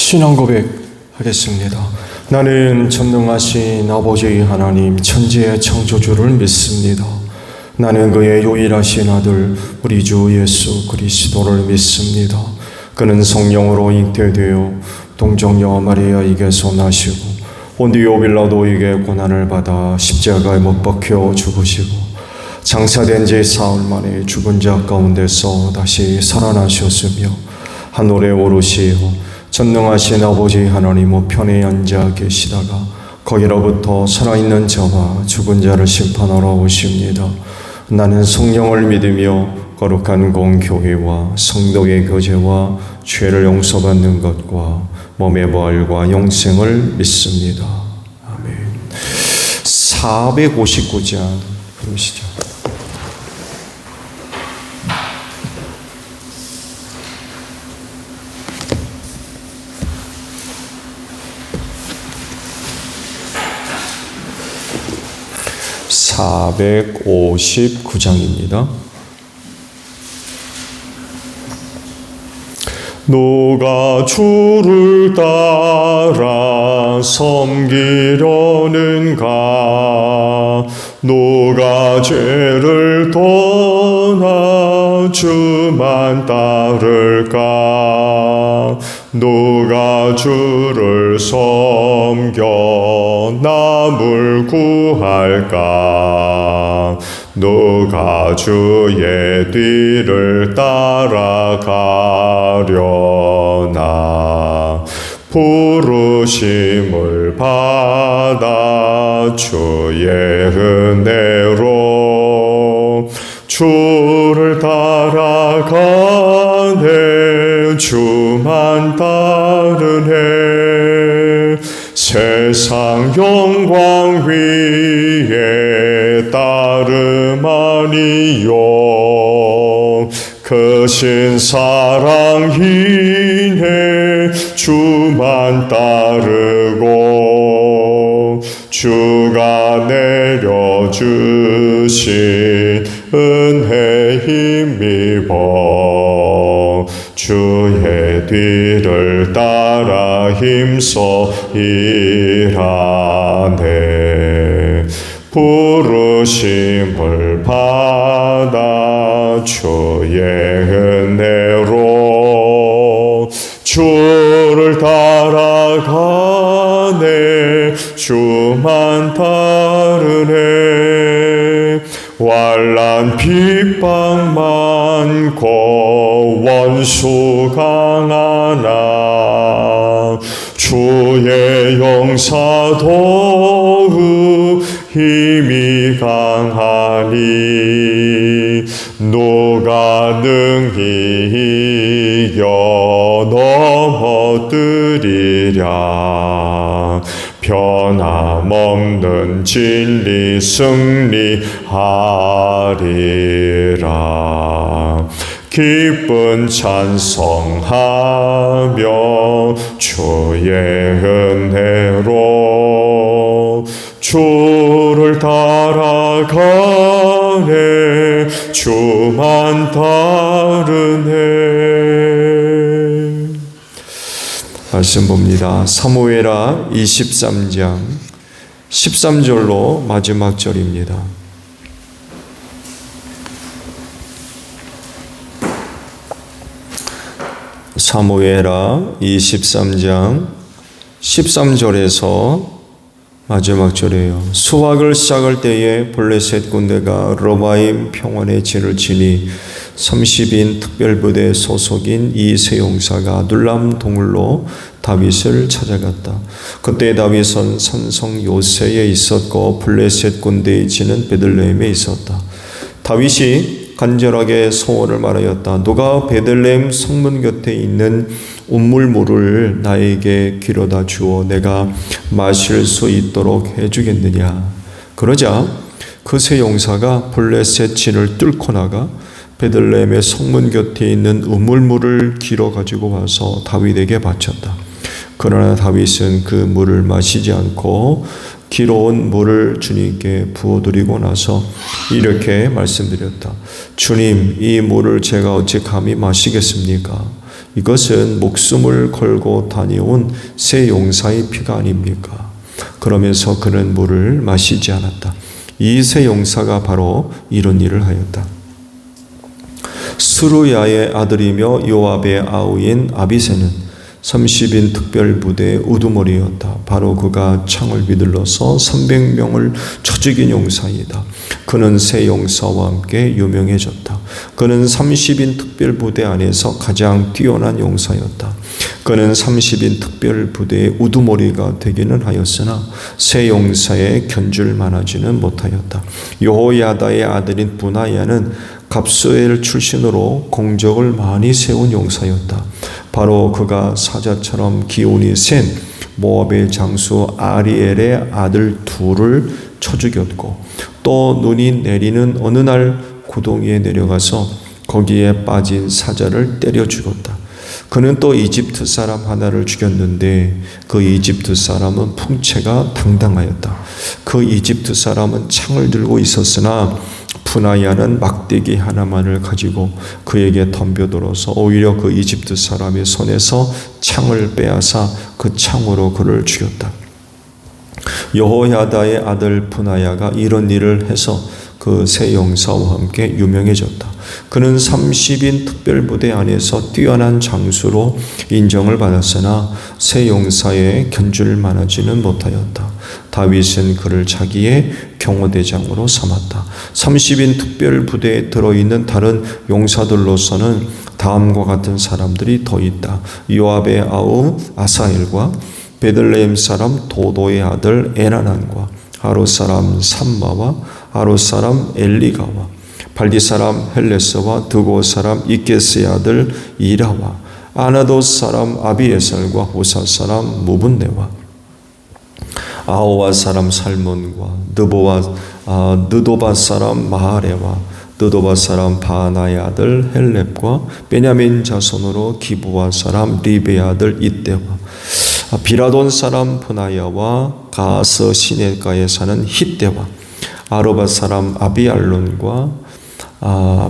신앙 고백하겠습니다. 나는 전능하신 아버지 하나님 천지의 창조주를 믿습니다. 나는 그의 유일하신 아들 우리 주 예수 그리스도를 믿습니다. 그는 성령으로 잉태되어 동정녀 마리아에게서 나시고 본디오 빌라도에게 고난을 받아 십자가에 못 박혀 죽으시고 장사된 지 사흘 만에 죽은 자 가운데서 다시 살아나셨으며 하늘에 오르시어 전능하신 아버지 하나님 우편에 앉아 계시다가 거기로부터 살아있는 자와 죽은 자를 심판하러 오십니다. 나는 성령을 믿으며 거룩한 공교회와 성도의 교제와 죄를 용서받는 것과 몸의 부활과 영생을 믿습니다. 아멘. 459장 보시죠. (459장입니다) 누가 주를 따라 섬기려는가? 누가 죄를 떠나 주만 따를까? 누가 주를 섬겨 남을 구할까? 누가 주의 뒤를 따라가려나? 부르심을 받아 주의 은혜로 주를 따라가네. 주만 따르네. 세상 영광 위에 따름 아니요 크신 사랑이네. 주만 따르고 주가 내려주신 은혜 힘입어 주의 뒤를 따라 힘써 일하네. 부르심을 받아 주의 은혜로 주를 따라가네. 주만 따르네. 환난 핍박 많고 원수 강하나 주의 용사 도우 힘이 강하니 누가 능히 이겨 넘어뜨리랴. 변함없는 진리 승리하리라. 기쁜 찬송하며 주의 은혜로 주를 따라가네. 주만 따르네. 말씀 봅니다. 사무엘하 23장 13절로 마지막 절입니다. 사무엘하 23장 13절에서 마지막 절이에요. 수확을 시작할 때에 블레셋 군대가 로바임 평원에 진을 치니 30인 특별부대 소속인 이 세 용사가 둘람 동굴로 다윗을 찾아갔다. 그때 다윗은 산성 요새에 있었고 블레셋 군대의 진은 베들레헴에 있었다. 다윗이 간절하게 소원을 말하였다. 누가 베들레헴 성문 곁에 있는 운물물을 나에게 길어다 주어 내가 마실 수 있도록 해주겠느냐. 그러자 그 세 용사가 블레셋 진을 뚫고 나가 베들레헴의 성문 곁에 있는 우물물을 길어 가지고 와서 다윗에게 바쳤다. 그러나 다윗은 그 물을 마시지 않고 길어온 물을 주님께 부어드리고 나서 이렇게 말씀드렸다. 주님, 이 물을 제가 어찌 감히 마시겠습니까? 이것은 목숨을 걸고 다녀온 새 용사의 피가 아닙니까? 그러면서 그는 물을 마시지 않았다. 이 새 용사가 바로 이런 일을 하였다. 스루야의 아들이며 요압의 아우인 아비새는 30인 특별부대의 우두머리였다. 바로 그가 창을 비둘러서 300명을 쳐 죽인 용사이다. 그는 새 용사와 함께 유명해졌다. 그는 30인 특별부대 안에서 가장 뛰어난 용사였다. 그는 30인 특별부대의 우두머리가 되기는 하였으나 새 용사에 견줄 만하지는 못하였다. 여호야다의 아들인 브나야는 갑수엘 출신으로 공적을 많이 세운 용사였다. 바로 그가 사자처럼 기운이 센 모압의 장수 아리엘의 아들 둘을 쳐 죽였고, 또 눈이 내리는 어느 날 구덩이에 내려가서 거기에 빠진 사자를 때려 죽였다. 그는 또 이집트 사람 하나를 죽였는데 그 이집트 사람은 풍채가 당당하였다. 그 이집트 사람은 창을 들고 있었으나 브나야는 막대기 하나만을 가지고 그에게 덤벼들어서 오히려 그 이집트 사람의 손에서 창을 빼앗아 그 창으로 그를 죽였다. 여호야다의 아들 브나야가 이런 일을 해서 그 새 용사와 함께 유명해졌다. 그는 30인 특별부대 안에서 뛰어난 장수로 인정을 받았으나 새 용사에 견줄 만하지는 못하였다. 다윗은 그를 자기의 경호대장으로 삼았다. 30인 특별부대에 들어있는 다른 용사들로서는 다음과 같은 사람들이 더 있다. 요압의 아우 아사엘과 베들레헴 사람 도도의 아들 에나난과 아롯 사람 삼마와 아롯 사람 엘리가와 발디 사람 헬레스와 드고 사람 이게스의 아들 이라와 아나돗 사람 아비에셀과 호사 사람 무분네와 아호와 사람 살몬과 느도바 사람 마하레와 느도바 사람 바나의 아들 헬렙과 베냐민 자손으로 기브와 사람 리베의 아들 이때와 비라돈 사람 브나야와 가스 시내가에 사는 히때와 아로바 사람 아비알론과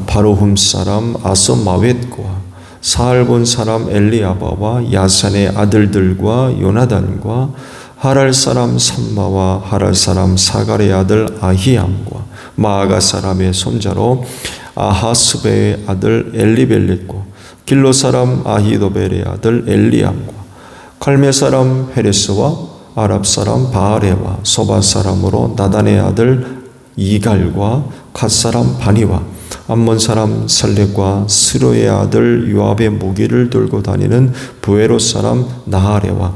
바로훔 사람 아소마웻과 사알본 사람 엘리아바와 야산의 아들들과 요나단과 하랄 사람 삼마와 하랄 사람 사갈의 아들 아히암과 마아가 사람의 손자로 아하스베의 아들 엘리벨렛과 길로 사람 아히도벨의 아들 엘리암과 칼메 사람 헤레스와 아랍 사람 바아레와 소바 사람으로 나단의 아들 이갈과 갓 사람 바니와 암몬 사람 살렉과 스로의 아들 요압의 무기를 들고 다니는 부에롯 사람 나하레와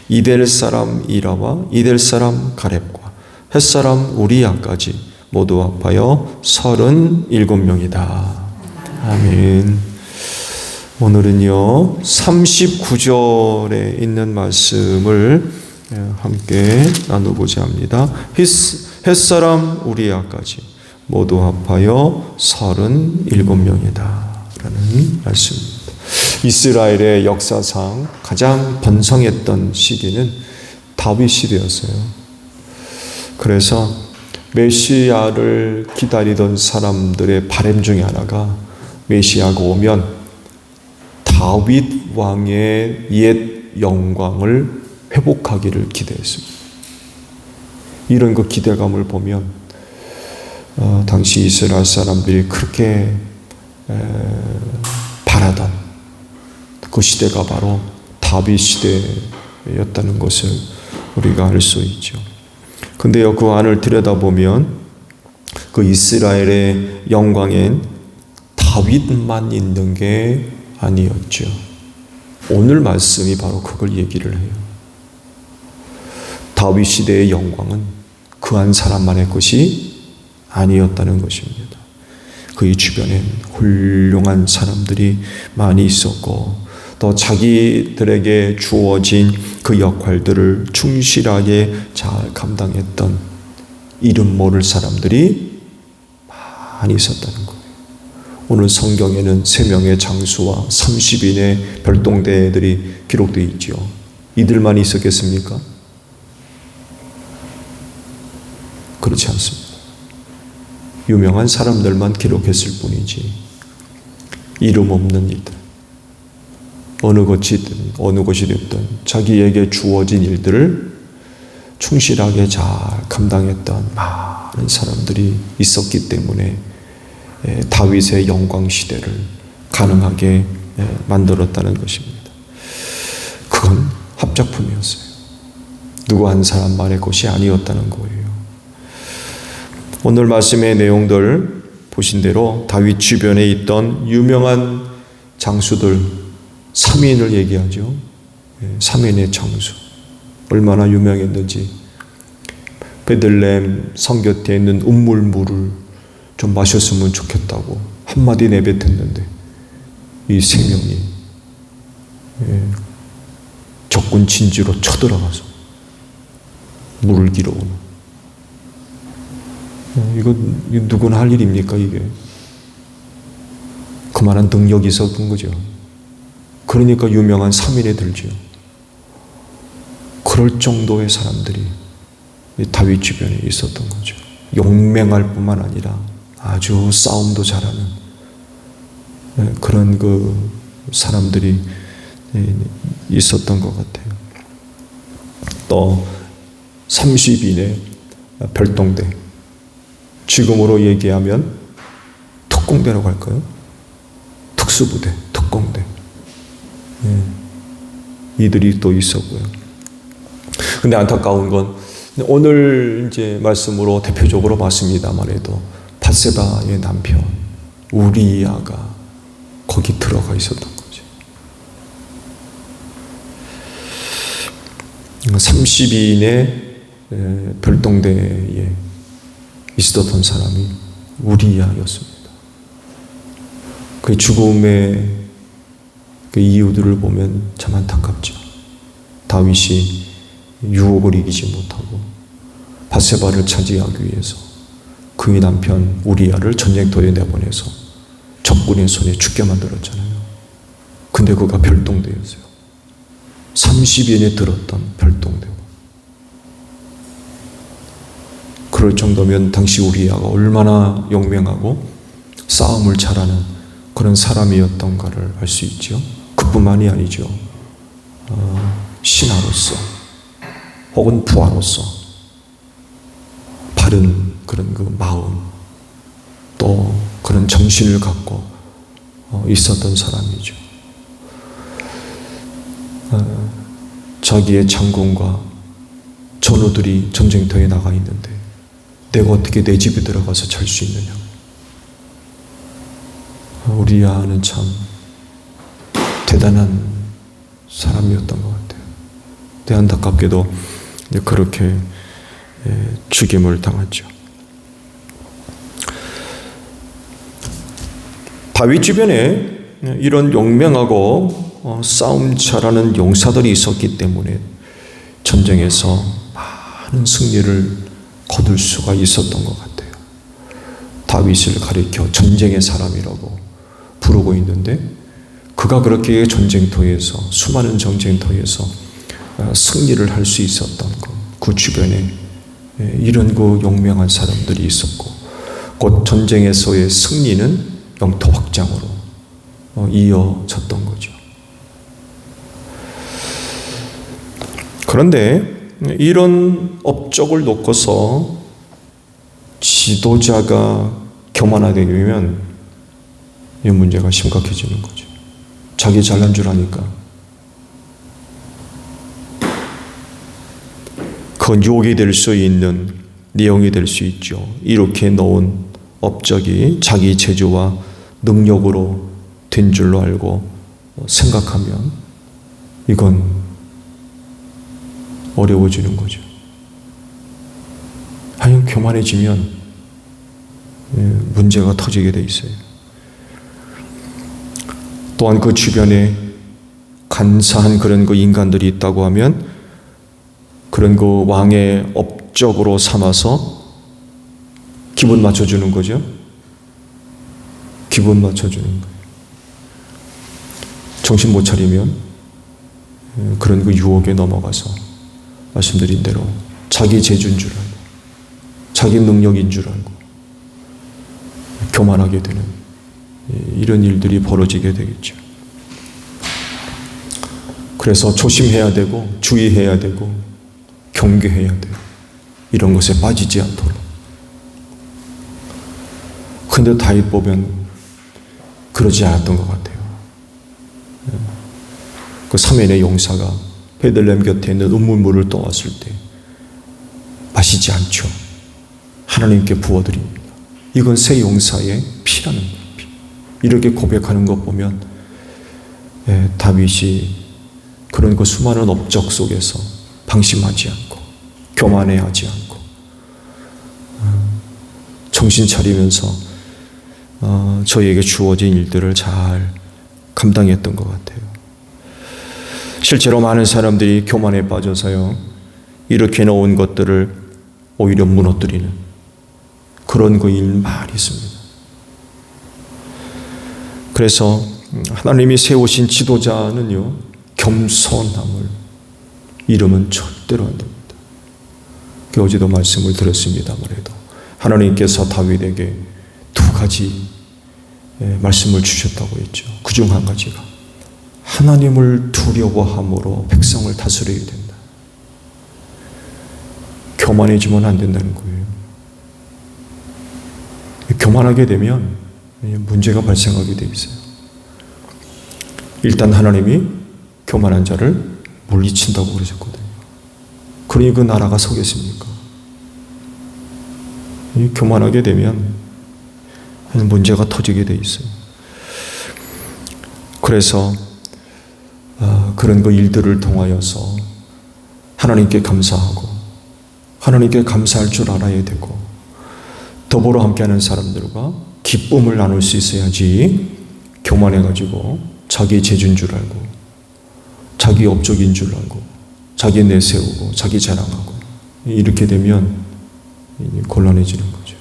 이델 사람 이라와 이델 사람 가렙과 헷 사람 우리야까지 모두 합하여 37명이다. 아멘. 오늘은요 39절에 있는 말씀을 함께 나누고자 합니다. 햇사람 우리야까지 모두 합하여 37명이다 라는 말씀입니다. 이스라엘의 역사상 가장 번성했던 시기는 다윗 시대였어요. 그래서 메시아를 기다리던 사람들의 바람 중에 하나가 메시아가 오면 다윗 왕의 옛 영광을 회복하기를 기대했습니다. 이런 그 기대감을 보면 당시 이스라엘 사람들이 그렇게 바라던 그 시대가 바로 다윗 시대였다는 것을 우리가 알 수 있죠. 근데요, 그 안을 들여다보면 그 이스라엘의 영광엔 다윗만 있는 게 아니었죠. 오늘 말씀이 바로 그걸 얘기를 해요. 다윗 시대의 영광은 그 한 사람만의 것이 아니었다는 것입니다. 그의 주변엔 훌륭한 사람들이 많이 있었고 또 자기들에게 주어진 그 역할들을 충실하게 잘 감당했던 이름 모를 사람들이 많이 있었다는 거예요. 오늘 성경에는 3명의 장수와 30인의 별동대들이 기록되어 있죠. 이들만 있었겠습니까? 그렇지 않습니다. 유명한 사람들만 기록했을 뿐이지 이름 없는 이들, 어느 곳이 됐든 자기에게 주어진 일들을 충실하게 잘 감당했던 많은 사람들이 있었기 때문에 다윗의 영광 시대를 가능하게 만들었다는 것입니다. 그건 합작품이었어요. 누구 한 사람 말의 것이 아니었다는 거예요. 오늘 말씀의 내용들 보신 대로 다윗 주변에 있던 유명한 장수들 3인을 얘기하죠. 3인의 장수. 얼마나 유명했는지. 베들레헴 성 곁에 있는 음물물을 좀 마셨으면 좋겠다고 한마디 내뱉었는데 이 세 명이 적군 진지로 쳐들어가서 물을 길어오는. 이거 누구나 할 일입니까 이게? 그만한 능력이 있었던 거죠. 그러니까 유명한 3인에 들죠. 그럴 정도의 사람들이 다윗 주변에 있었던 거죠. 용맹할 뿐만 아니라 아주 싸움도 잘하는 그런 그 사람들이 있었던 것 같아요. 또 30인의 별동대, 지금으로 얘기하면 특공대라고 할까요? 특수부대, 특공대. 이들이 또 있었고요. 근데 안타까운 건 오늘 이제 말씀으로 대표적으로 봤습니다만 해도 밧세바의 남편 우리야가 거기 들어가 있었던 거죠. 30인의 별동대에 있었던 사람이 우리야였습니다. 그 죽음의 그 이유들을 보면 참 안타깝죠. 다윗이 유혹을 이기지 못하고 밧세바를 차지하기 위해서 그의 남편 우리야를 전쟁터에 내보내서 적군의 손에 죽게 만들었잖아요. 근데 그가 별동대였어요. 30인에 들었던 별동대고. 그럴 정도면 당시 우리야가 얼마나 용맹하고 싸움을 잘하는 그런 사람이었던가를 알 수 있죠. 그뿐만이 아니죠. 신하로서 혹은 부하로서 바른 그런 그 마음 또 그런 정신을 갖고 있었던 사람이죠. 자기의 장군과 전우들이 전쟁터에 나가 있는데 내가 어떻게 내 집에 들어가서 잘 수 있느냐. 우리야는 참 대단한 사람이었던 것 같아요. 근데 안타깝게도 그렇게 죽임을 당했죠. 다윗 주변에 이런 용맹하고 싸움 잘하는 용사들이 있었기 때문에 전쟁에서 많은 승리를 거둘 수가 있었던 것 같아요. 다윗을 가리켜 전쟁의 사람이라고 부르고 있는데 그가 그렇게 전쟁터에서 수많은 전쟁터에서 승리를 할 수 있었던 것, 그 주변에 이런 그 용맹한 사람들이 있었고 곧 전쟁에서의 승리는 영토 확장으로 이어졌던 거죠. 그런데 이런 업적을 놓고서 지도자가 교만하게 되면 이 문제가 심각해지는 거죠. 자기 잘난 줄 아니까. 그건 유혹이 될 수 있는 내용이 될 수 있죠. 이렇게 놓은 업적이 자기 재주와 능력으로 된 줄로 알고 생각하면 이건 어려워지는 거죠. 하여간 교만해지면 문제가 터지게 돼 있어요. 또한 그 주변에 간사한 그런 그 인간들이 있다고 하면 그런 그 왕의 업적으로 삼아서 기분 맞춰주는 거죠. 기분 맞춰주는 거예요. 정신 못 차리면 그런 그 유혹에 넘어가서 말씀드린 대로 자기 재주인 줄 알고 자기 능력인 줄 알고 교만하게 되는 이런 일들이 벌어지게 되겠죠. 그래서 조심해야 되고 주의해야 되고 경계해야 돼요. 이런 것에 빠지지 않도록. 근데 다윗 보면 그러지 않았던 것 같아요. 그 사면의 용사가 베들레헴 곁에 있는 음물물을 떠왔을 때 마시지 않죠. 하나님께 부어드립니다. 이건 새 용사의 피라는 거예요. 이렇게 고백하는 것 보면 다윗이 그런 그 수많은 업적 속에서 방심하지 않고 교만해하지 않고 정신 차리면서 저에게 주어진 일들을 잘 감당했던 것 같아요. 실제로 많은 사람들이 교만에 빠져서요, 이렇게 놓은 것들을 오히려 무너뜨리는 그런 그 일 많이 있습니다. 그래서 하나님이 세우신 지도자는요, 겸손함을 잃으면 절대로 안 됩니다. 어제도 말씀을 드렸습니다만 해도 하나님께서 다윗에게 두 가지 말씀을 주셨다고 했죠. 그중 한 가지가 하나님을 두려워함으로 백성을 다스려야 된다. 교만해지면 안 된다는 거예요. 교만하게 되면 문제가 발생하게 돼 있어요. 일단 하나님이 교만한 자를 물리친다고 그러셨거든요. 그러니 그 나라가 서겠습니까? 교만하게 되면 문제가 터지게 돼 있어요. 그래서 그런 그 일들을 통하여서 하나님께 감사하고 하나님께 감사할 줄 알아야 되고 더불어 함께하는 사람들과 기쁨을 나눌 수 있어야지 교만해가지고 자기 재주인 줄 알고 자기 업적인 줄 알고 자기 내세우고 자기 자랑하고 이렇게 되면 곤란해지는 거죠.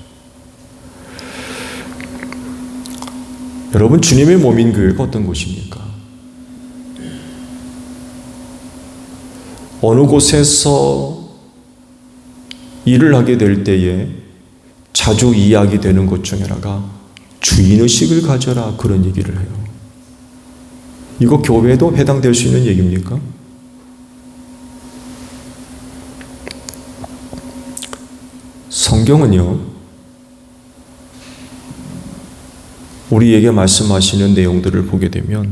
여러분, 주님의 몸인 교회가 어떤 곳입니까? 어느 곳에서 일을 하게 될 때에 자주 이야기되는 것 중에 하나가 주인의식을 가져라, 그런 얘기를 해요. 이거 교회에도 해당될 수 있는 얘기입니까? 성경은요, 우리에게 말씀하시는 내용들을 보게 되면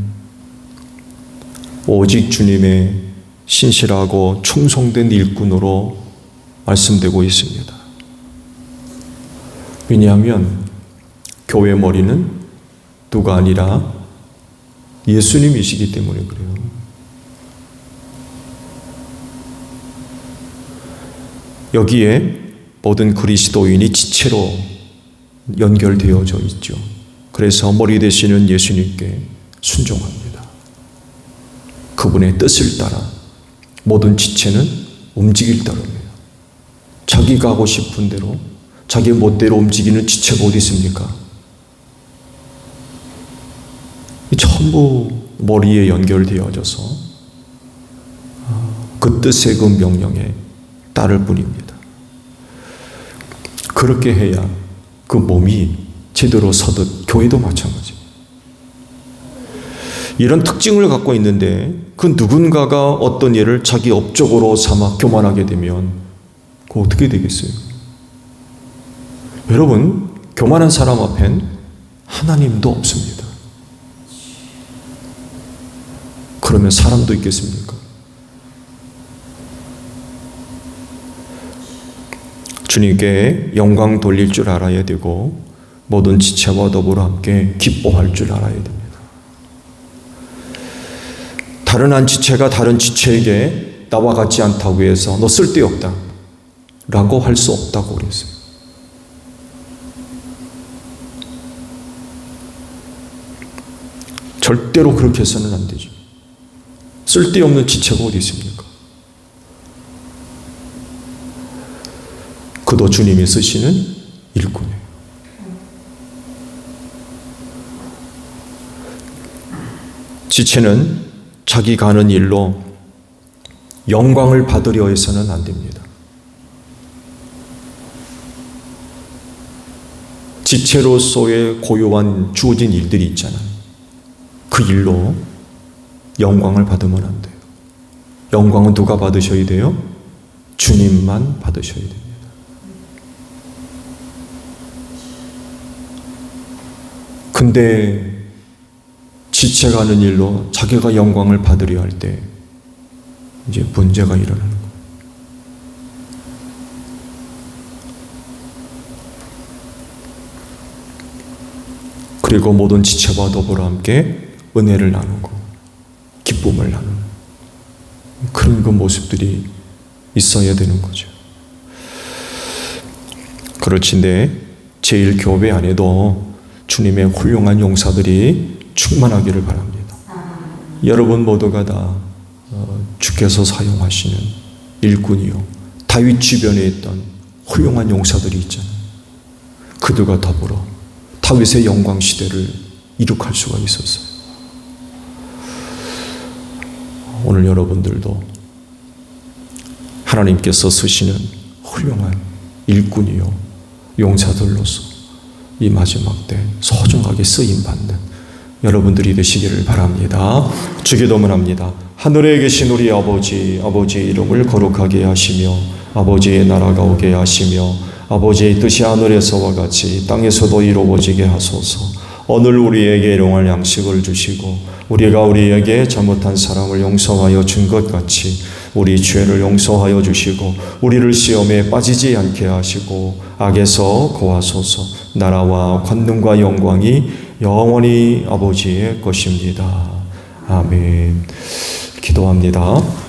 오직 주님의 신실하고 충성된 일꾼으로 말씀되고 있습니다. 왜냐하면 교회 머리는 누가 아니라 예수님이시기 때문에 그래요. 여기에 모든 그리스도인이 지체로 연결되어져 있죠. 그래서 머리 되시는 예수님께 순종합니다. 그분의 뜻을 따라 모든 지체는 움직일 따름이에요. 자기가 하고 싶은 대로 자기 멋대로 움직이는 지체가 어디 있습니까? 전부 머리에 연결되어져서 그 뜻의 그 명령에 따를 뿐입니다. 그렇게 해야 그 몸이 제대로 서듯 교회도 마찬가지입니다. 이런 특징을 갖고 있는데 그 누군가가 어떤 일을 자기 업적으로 삼아 교만하게 되면 그거 어떻게 되겠어요? 여러분, 교만한 사람 앞엔 하나님도 없습니다. 그러면 사람도 있겠습니까? 주님께 영광 돌릴 줄 알아야 되고 모든 지체와 더불어 함께 기뻐할 줄 알아야 됩니다. 다른 한 지체가 다른 지체에게 나와 같지 않다고 해서 너 쓸데없다 라고 할 수 없다고 그랬어요. 절대로 그렇게 해서는 안 되죠. 쓸데없는 지체가 어디 있습니까? 그도 주님이 쓰시는 일꾼이에요. 지체는 자기가 하는 일로 영광을 받으려 해서는 안 됩니다. 지체로서의 고유한 주어진 일들이 있잖아요. 그 일로 영광을 받으면 안 돼요. 영광은 누가 받으셔야 돼요? 주님만 받으셔야 됩니다. 근데 지체가는 일로 자기가 영광을 받으려 할 때 이제 문제가 일어나는 거예요. 그리고 모든 지체와 더불어 함께 은혜를 나누고 기쁨을 나누는 그런 그 모습들이 있어야 되는 거죠. 그렇지인데 제1교회 안에도 주님의 훌륭한 용사들이 충만하기를 바랍니다. 여러분 모두가 다 주께서 사용하시는 일꾼이요, 다윗 주변에 있던 훌륭한 용사들이 있잖아요. 그들과 더불어 다윗의 영광 시대를 이룩할 수가 있었어요. 오늘 여러분들도 하나님께서 쓰시는 훌륭한 일꾼이요 용사들로서 이 마지막 때 소중하게 쓰임받는 여러분들이 되시기를 바랍니다. 주기도문합니다. 하늘에 계신 우리 아버지, 아버지의 이름을 거룩하게 하시며 아버지의 나라가 오게 하시며 아버지의 뜻이 하늘에서와 같이 땅에서도 이루어지게 하소서. 오늘 우리에게 일용할 양식을 주시고 우리가 우리에게 잘못한 사람을 용서하여 준 것 같이 우리 죄를 용서하여 주시고 우리를 시험에 빠지지 않게 하시고 악에서 구하소서. 나라와 권능과 영광이 영원히 아버지의 것입니다. 아멘. 기도합니다.